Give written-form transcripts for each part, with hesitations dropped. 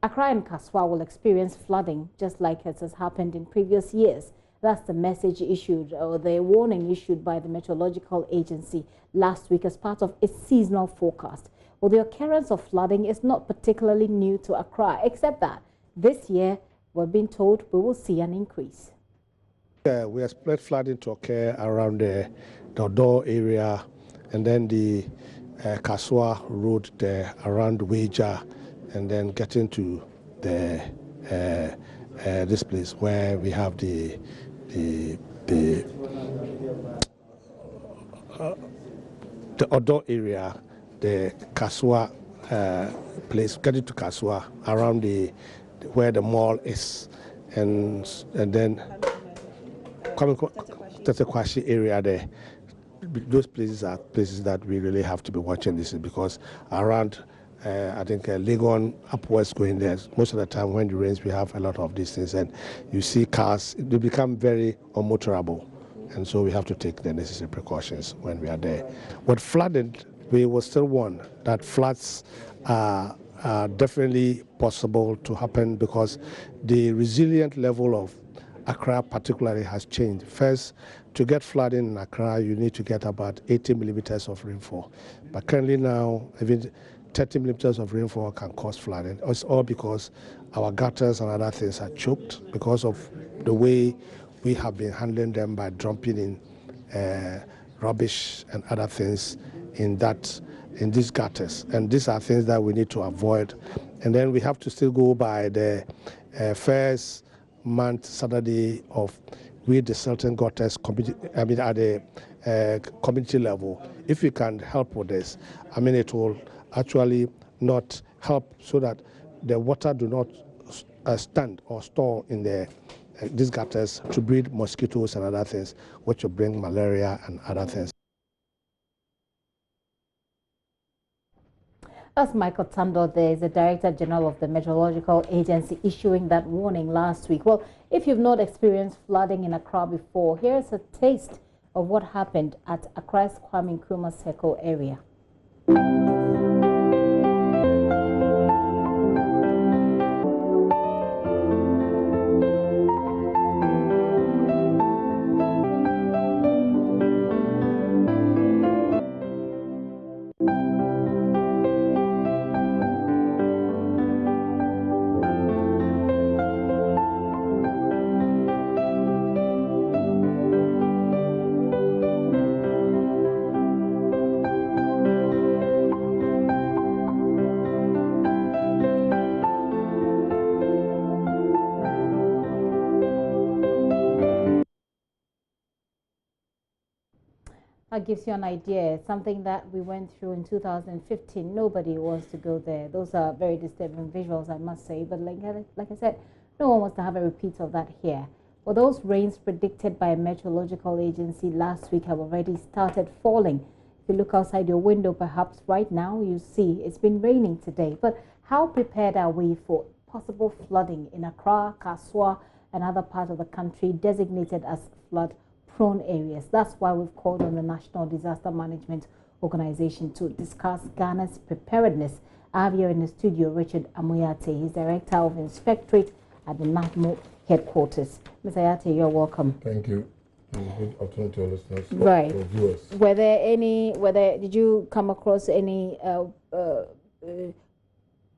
Accra and Kaswa will experience flooding just like it has happened in previous years. That's the message issued, or the warning issued by the Meteorological Agency last week as part of its seasonal forecast. Well, the occurrence of flooding is not particularly new to Accra, except that this year we're being told we will see an increase. We expect flooding to occur around the Odo area, and then the Kaswa Road there around Weja, and then getting to the this place where we have the Odo area, the Kaswa place, getting to Kaswa around where the mall is, and then coming to the Kwashi area there. Those places are places that we really have to be watching this, because around I think Legon upwards going there, most of the time when it rains we have a lot of these things, and you see cars, they become very unmotorable, and so we have to take the necessary precautions when we are there. With flooding, we will still warn that floods are definitely possible to happen, because the resilient level of Accra particularly has changed. First, to get flooding in Accra, you need to get about 80 millimeters of rainfall. But currently now, even 30 millimeters of rainfall can cause flooding. It's all because our gutters and other things are choked because of the way we have been handling them by dumping in rubbish and other things in these gutters. And these are things that we need to avoid. And then we have to still go by the first month Saturday of with the certain gutters at the community level. If we can help with this, it will actually not help so that the water do not stand or store in these gutters to breed mosquitoes and other things, which will bring malaria and other things. That's Michael Tando. There is the Director General of the Meteorological Agency issuing that warning last week. Well, if you've not experienced flooding in Accra before, here's a taste of what happened at Accra's Kwame Nkrumah Circle area. That gives you an idea. Something that we went through in 2015. Nobody wants to go there. Those are very disturbing visuals, I must say. But like I said, no one wants to have a repeat of that here. Well, those rains predicted by a meteorological agency last week have already started falling. If you look outside your window, perhaps right now, you see it's been raining today. But how prepared are we for possible flooding in Accra, Kaswa, and other parts of the country designated as flood-prone areas? That's why we've called on the National Disaster Management Organization to discuss Ghana's preparedness. I have here in the studio Richard Amoyate. He's Director of Inspectorate at the NADMO headquarters. Mr. Ayate, you're welcome. Thank you. Good afternoon to our listeners. Right. Or viewers. Did you come across any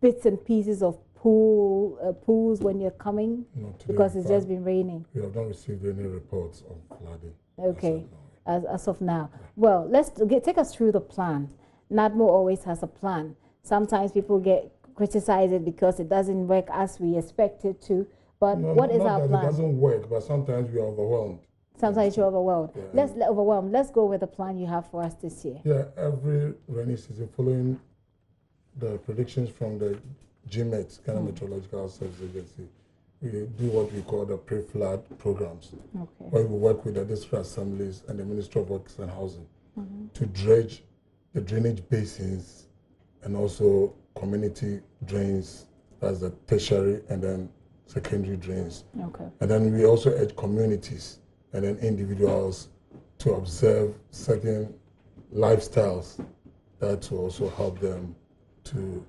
bits and pieces of pools when you're coming? Not today. Because it's just been raining. We have not received any reports of flooding. Okay, as of now. Yeah. Well, take us through the plan. NADMO always has a plan. Sometimes people criticize it because it doesn't work as we expect it to. But what is our plan? It doesn't work, but sometimes we are overwhelmed. Sometimes you're overwhelmed. Yeah. Let's go with the plan you have for us this year. Yeah, every rainy season, following the predictions from the GMET, Ghana Meteorological Service Agency, we do what we call the pre-flood programs, where we work with the district assemblies and the Ministry of Works and Housing to dredge the drainage basins and also community drains, that's the tertiary and then secondary drains. And then we also urge communities and then individuals to observe certain lifestyles that will also help them to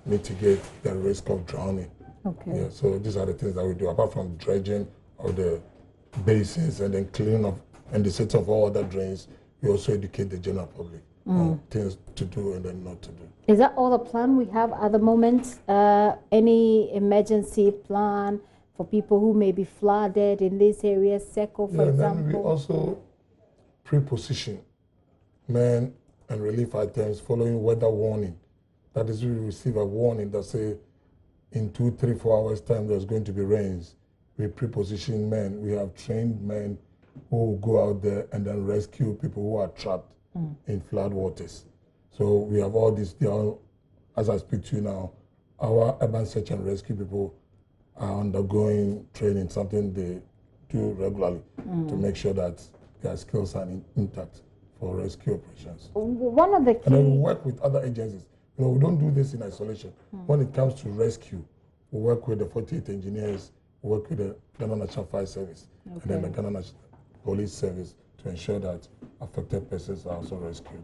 mitigate the risk of drowning. Okay. Yeah, so these are the things that we do, apart from dredging of the basins and then cleaning up and the setting of all other drains. We also educate the general public on things to do and then not to do. Is that all the plan we have at the moment? Any emergency plan for people who may be flooded in this area, SECO, for Yeah, example? then we also pre-position men and relief items following weather warning. That is, we receive a warning that say in 2, 3, 4 hours time there's going to be rains. We pre-position men. We have trained men who will go out there and then rescue people who are trapped in flood waters. So we have all this. As I speak to you now, our urban search and rescue people are undergoing training, something they do regularly to make sure that their skills are intact for rescue operations. One of the key... And then we work with other agencies. You know, we don't do this in isolation. When it comes to rescue, we work with the 48 engineers, we work with the Ghana National Fire Service, and then the Ghana National Police Service to ensure that affected persons are also rescued.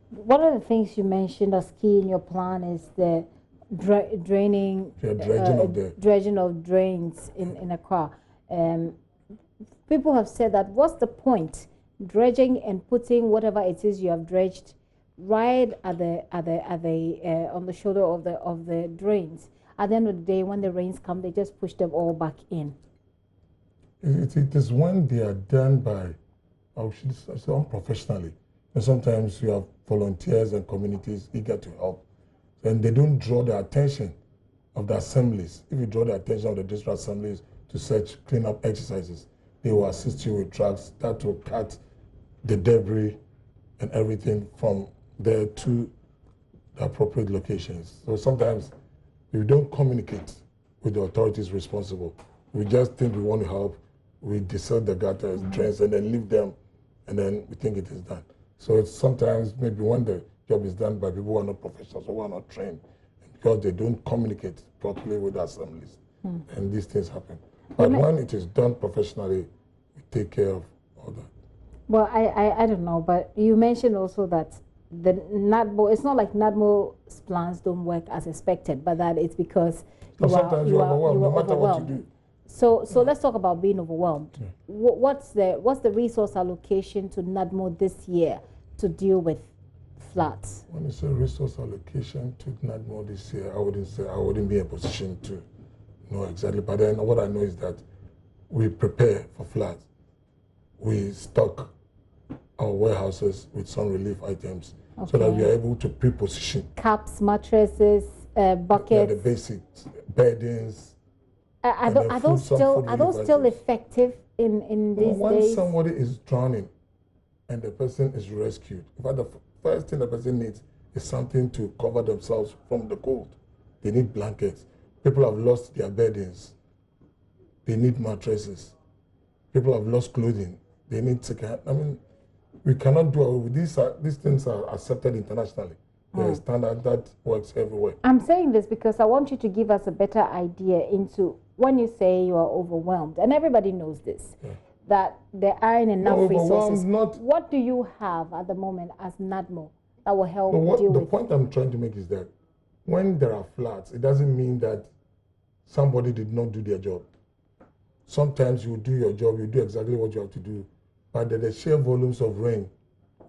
One of the things you mentioned as key in your plan is the dredging of drains in Accra. People have said that what's the point dredging and putting whatever it is you have dredged right at the on the shoulder of the drains. At the end of the day, when the rains come, they just push them all back in. It is when they are done by, I should say, unprofessionally. And sometimes you have volunteers and communities eager to help, and they don't draw the attention of the assemblies. If you draw the attention of the district assemblies to such cleanup exercises, they will assist you with trucks that will cut the debris and everything from there to the appropriate locations. So sometimes if you don't communicate with the authorities responsible, we just think we want to help, we desert the gutters, drains, and then leave them, and then we think it is done. So it's sometimes maybe when the job is done by people who are not professionals or who are not trained, because they don't communicate properly with the assemblies, and these things happen. But when it is done professionally, we take care of all that. Well, I don't know, but you mentioned also that the NADMO, it's not like NADMO's plans don't work as expected, but that it's because you are overwhelmed, no matter what you do. So let's talk about being overwhelmed. Yeah. What's the resource allocation to NADMO this year to deal with floods? When you say resource allocation to NADMO this year, I wouldn't be in a position to know exactly. But then what I know is that we prepare for floods. We stock our warehouses with some relief items so that we are able to pre-position. Caps, mattresses, buckets. Yeah, the basics, beddings. Are those still effective in these days? When somebody is drowning and the person is rescued, in fact, the first thing the person needs is something to cover themselves from the cold. They need blankets. People have lost their beddings. They need mattresses. People have lost clothing. They need second. I mean, we cannot do it. These things are accepted internationally. There's a standard that works everywhere. I'm saying this because I want you to give us a better idea into when you say you are overwhelmed, and everybody knows this, that there aren't enough resources. What do you have at the moment as NADMO that will help deal with? The point I'm trying to make is that when there are floods, it doesn't mean that somebody did not do their job. Sometimes you do your job, you do exactly what you have to do, but the sheer volumes of rain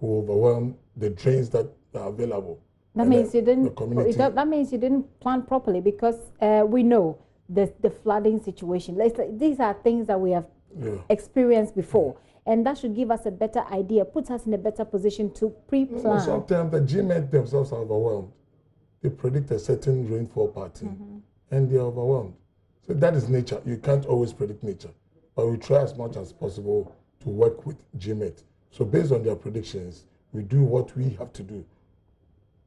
will overwhelm the drains that are available. That means you didn't. That means you didn't plan properly, because we know the flooding situation. These are things that we have experienced before, and that should give us a better idea, put us in a better position to pre-plan. Sometimes the GMET themselves are overwhelmed. They predict a certain rainfall pattern, and they are overwhelmed. So that is nature. You can't always predict nature, but we try as much as possible to work with GMET. So based on their predictions, we do what we have to do.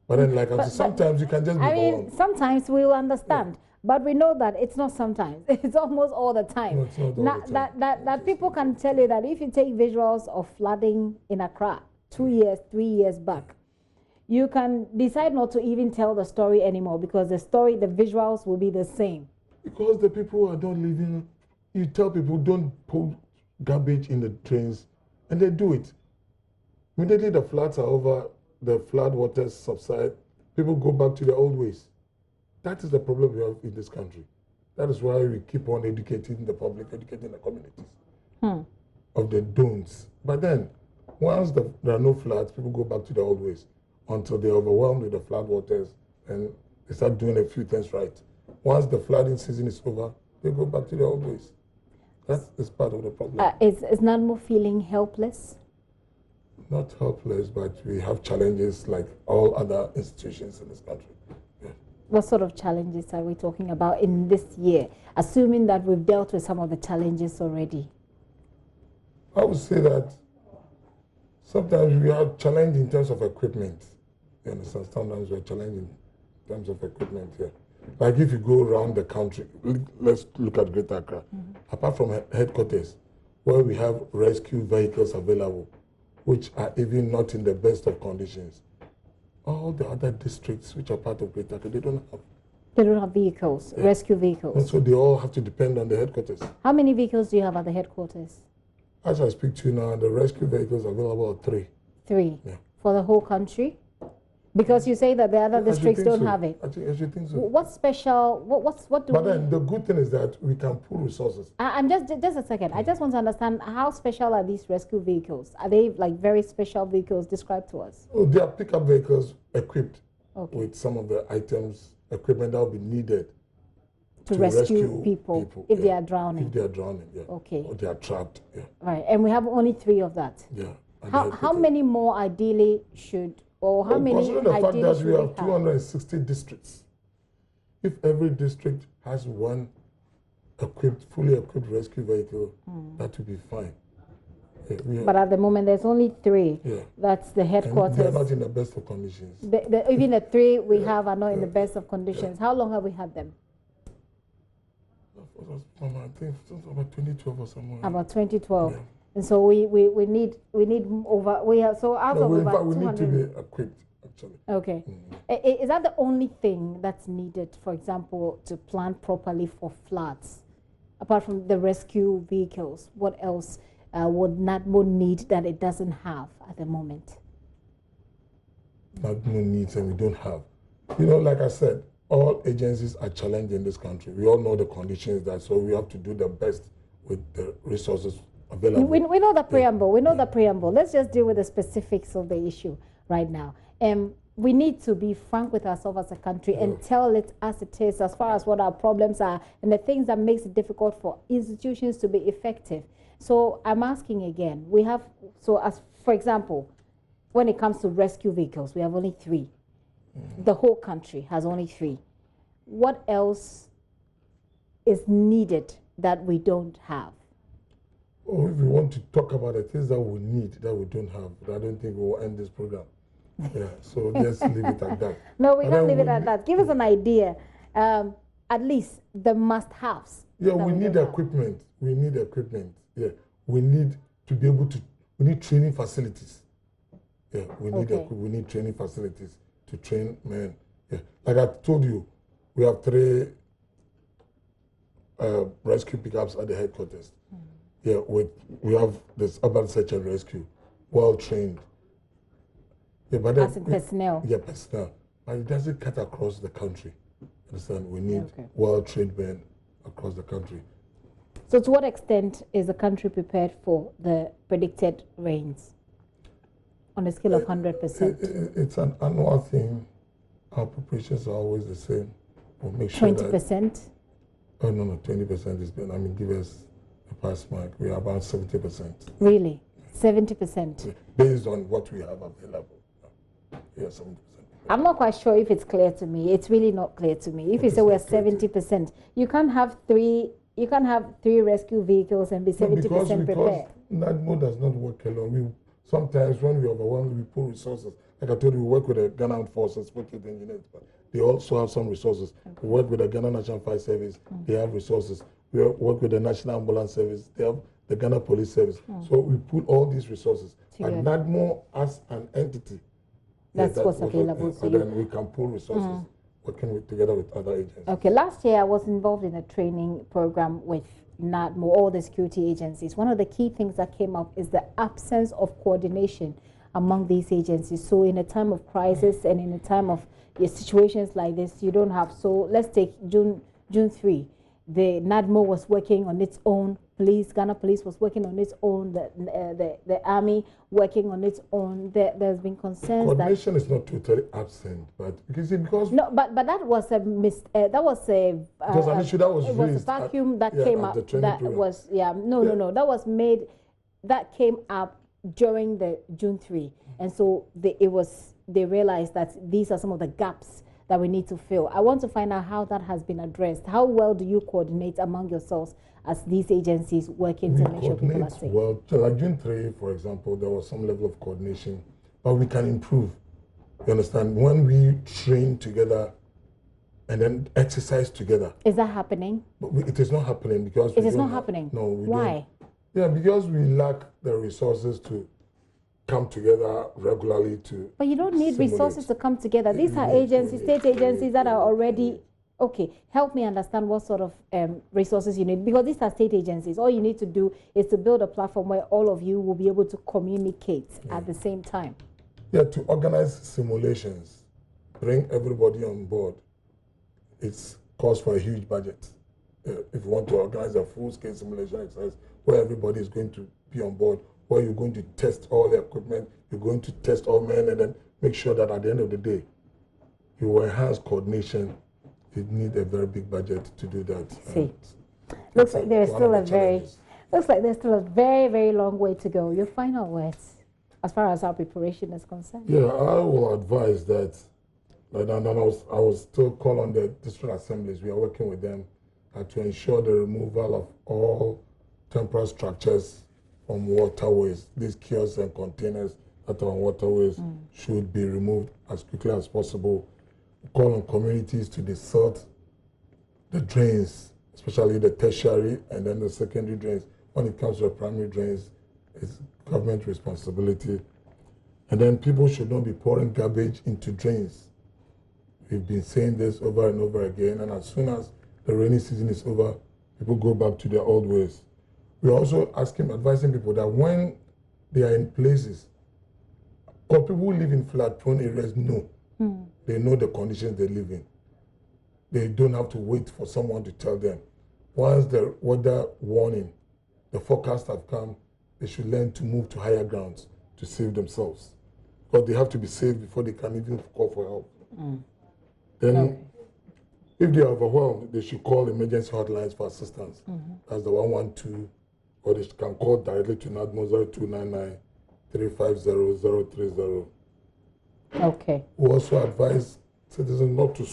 But then, like I said, sometimes you can just be overwhelmed. Sometimes we'll understand. But we know that it's not sometimes. It's almost all the time. No, it's not all the time. That people can tell you that if you take visuals of flooding in Accra 2 years, 3 years back, you can decide not to even tell the story anymore, because the visuals will be the same. Because the people are not living, you tell people don't put garbage in the drains, and they do it. Immediately the floods are over, the flood waters subside, people go back to their old ways. That is the problem we have in this country. That is why we keep on educating the public, educating the communities of the don'ts. But then, once there are no floods, people go back to the old ways until they're overwhelmed with the flood waters and they start doing a few things right. Once the flooding season is over, they go back to the old ways. That is part of the problem. Is NADMO feeling helpless? Not helpless, but we have challenges like all other institutions in this country. Yeah. What sort of challenges are we talking about in this year, assuming that we've dealt with some of the challenges already? I would say that sometimes we are challenged in terms of equipment. You understand? Sometimes we are challenged in terms of equipment here. Like if you go around the country, let's look at Greater Accra. Apart from headquarters, where we have rescue vehicles available, which are even not in the best of conditions, all the other districts which are part of Greater Accra, they don't have. They don't have vehicles, rescue vehicles. And so they all have to depend on the headquarters. How many vehicles do you have at the headquarters? As I speak to you now, the rescue vehicles available are 3. 3? Yeah. For the whole country? Because you say that the other districts don't have it. I should think so. What's special? What do But then the good thing is that we can pool resources. I'm just a second. I just want to understand, how special are these rescue vehicles? Are they like very special vehicles? Describe to us. Oh, they are pickup vehicles equipped with some of the items, equipment that will be needed to rescue people if they are drowning. If they are drowning, yeah. Okay. Or they are trapped, yeah. Right, and we have only 3 of that. Yeah. How many more ideally should, or how many considering the fact ideally that we have 260 districts, if every district has one fully equipped rescue vehicle, that would be fine. Yeah, but at the moment, there's only 3. Yeah. That's the headquarters. And they're not in the best of conditions. Even the 3 we have are not in the best of conditions. How long have we had them? I think since about 2012 or somewhere. About 2012. Yeah. And so we need over, we have, so out of in about fact, we 200. need to be equipped, actually. Okay. Is that the only thing that's needed, for example, to plan properly for floods? Apart from the rescue vehicles, what else would NADMO need that it doesn't have at the moment? NADMO needs and we don't have. You know, like I said, all agencies are challenged in this country. We all know the conditions that, so we have to do the best with the resources available. We know the preamble. We know the preamble. Let's just deal with the specifics of the issue right now. We need to be frank with ourselves as a country and tell it as it is, as far as what our problems are and the things that makes it difficult for institutions to be effective. So I'm asking again, we have, so as for example, when it comes to rescue vehicles, we have only 3. The whole country has only 3. What else is needed that we don't have? Oh, if we want to talk about the things that we need that we don't have, I don't think we'll end this program. Yeah, so let's leave it at that. No, we can't leave it at that. Give us an idea, at least the must-haves. Yeah, we need equipment. We need equipment. Yeah, we need to be able to. We need training facilities. Yeah, we need training facilities to train men. Yeah, like I told you, we have 3 rescue pickups at the headquarters. Yeah, we have this urban search and rescue, well trained. Yeah, but as in personnel. Yeah, personnel. But it doesn't cut across the country. Understand? We need well trained men across the country. So, to what extent is the country prepared for the predicted rains? On a scale of 100%. It's an annual thing. Our preparations are always the same. We'll make sure 20%? Oh, no, 20% is been, give us a pass mark. We are about 70%. Really? 70%? Based on what we have available. Yeah, 70%. I'm not quite sure if it's clear to me. It's really not clear to me. If you say we're 70%, you can't have 3 rescue vehicles and be 70% prepared. Because NADMO does not work alone. Sometimes when we are overwhelmed, we pull resources. Like I told you, we work with the Ghana Armed Forces, work with the engineers, but they also have some resources. We work with the Ghana National Fire Service, they have resources. We work with the National Ambulance Service, they have the Ghana Police Service. So we pull all these resources. And NADMO as an entity, that's what's available to you. Then we can pull resources working together with other agencies. Okay, last year I was involved in a training program with NADMO, all the security agencies. One of the key things that came up is the absence of coordination among these agencies. So in a time of crisis and in a time of situations like this, you don't have. So let's take June 3. the NADMO was working on its own, Ghana Police was working on its own, the Army working on its own. There's been concerns coordination is not totally absent, but because no, but that was a that was a because an issue that was it raised was a vacuum that came up that was no that was made that came up during the June 3, and so they realized that these are some of the gaps that we need to fill. I want to find out how that has been addressed. How well do you coordinate among yourselves as these agencies working to make sure people are safe? Well, so like June 3, for example, there was some level of coordination, but we can improve. You understand? When we train together and then exercise together. Is that happening? But it is not happening because it is not happening. No, we Why? Yeah, because we lack the resources to come together regularly to. But you don't need resources to come together. These are agencies, state agencies that are already. Okay, help me understand what sort of resources you need, because these are state agencies. All you need to do is to build a platform where all of you will be able to communicate at the same time. Yeah, to organize simulations, bring everybody on board. It's cost for a huge budget. If you want to organize a full-scale simulation exercise where everybody is going to be on board, where you're going to test all the equipment, you're going to test all men, and then make sure that at the end of the day, you enhance coordination. You need a very big budget to do that. See, looks like there's still a very, very long way to go. Your final words, as far as our preparation is concerned. Yeah, I will advise that. And I will still call on the district assemblies. We are working with them to ensure the removal of all temporary structures from waterways. These kiosks and containers that are on waterways should be removed as quickly as possible. Call on communities to desilt the drains, especially the tertiary and then the secondary drains. When it comes to the primary drains, it's government responsibility. And then people should not be pouring garbage into drains. We've been saying this over and over again, and as soon as the rainy season is over, people go back to their old ways. We're also advising people that when they are in places, because people who live in flood-prone areas know, they know the conditions they live in. They don't have to wait for someone to tell them. Once the weather warning, the forecast have come, they should learn to move to higher grounds to save themselves. Because they have to be saved before they can even call for help. Then, if they are overwhelmed, they should call emergency hotlines for assistance. That's the 112, or they can call directly to NADMO 0299 350 030. Okay. We also advise citizens not to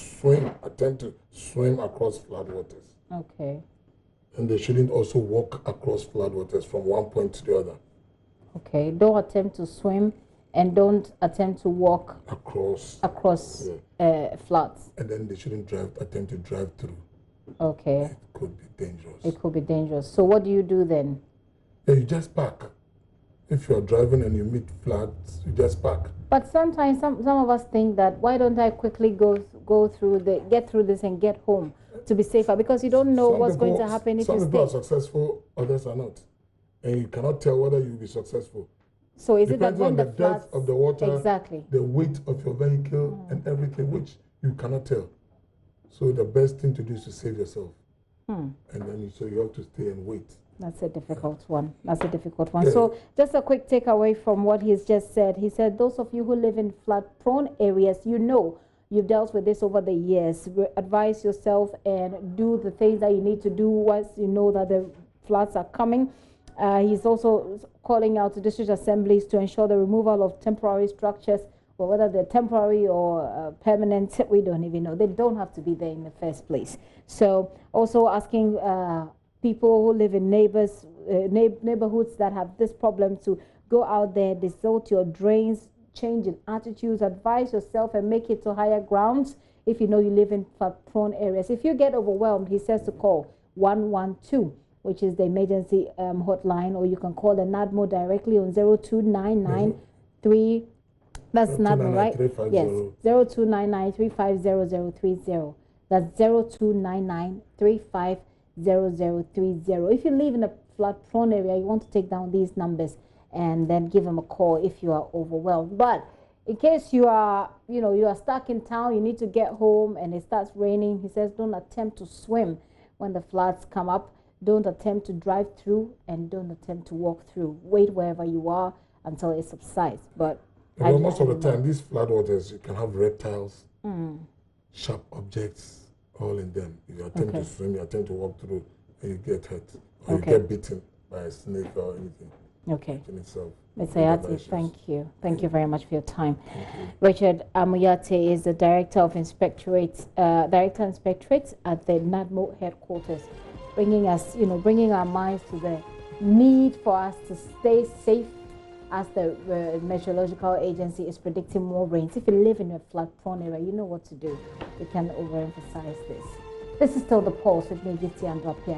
attempt to swim across floodwaters. Okay. And they shouldn't also walk across floodwaters from one point to the other. Okay. Don't attempt to swim and don't attempt to walk across floods. And then they shouldn't attempt to drive through. Okay. It could be dangerous. It could be dangerous. So what do you do then? Yeah, you just park. If you're driving and you meet floods, you just park. But sometimes some of us think that, why don't I quickly get through this and get home to be safer? Because you don't know what's going to happen if you stay. Some people are successful, others are not. And you cannot tell whether you'll be successful. So is it that when the depth of the water, exactly, the weight of your vehicle and everything, which you cannot tell. So the best thing to do is to save yourself. And then so you have to stay and wait. That's a difficult one. That's a difficult one. Yeah. So just a quick takeaway from what he's just said. He said, those of you who live in flood-prone areas, you've dealt with this over the years. Advise yourself and do the things that you need to do once you know that the floods are coming. He's also calling out to district assemblies to ensure the removal of temporary structures, or whether they're temporary or permanent, we don't even know. They don't have to be there in the first place. So also asking people who live in neighborhoods that have this problem to go out there, desilt your drains, change in attitudes, advise yourself and make it to higher grounds if you know you live in flood-prone areas. If you get overwhelmed, he says to call 112, which is the emergency hotline, or you can call the NADMO directly on 0299 that's NADMO, right? Yes, 0299 350 That's 0299 350 If you live in a flood-prone area, you want to take down these numbers and then give them a call if you are overwhelmed. But in case you are stuck in town, you need to get home and it starts raining, he says don't attempt to swim when the floods come up, don't attempt to drive through and don't attempt to walk through. Wait wherever you are until it subsides. But most of the time, these floodwaters, you can have reptiles, sharp objects, all in them. You attempt to swim, you attempt to walk through, and you get hurt. Or you get bitten by a snake or anything. Okay. In itself. Mr. Ayate, thank you. Thank you very much for your time. Richard Amuyate is the Director of Inspectorates, at the NADMO headquarters, bringing us, bringing our minds to the need for us to stay safe as the meteorological agency is predicting more rains. If you live in a flood-prone area, you know what to do. We can overemphasize this. This is still The Pulse with me, Giti and Dwapia.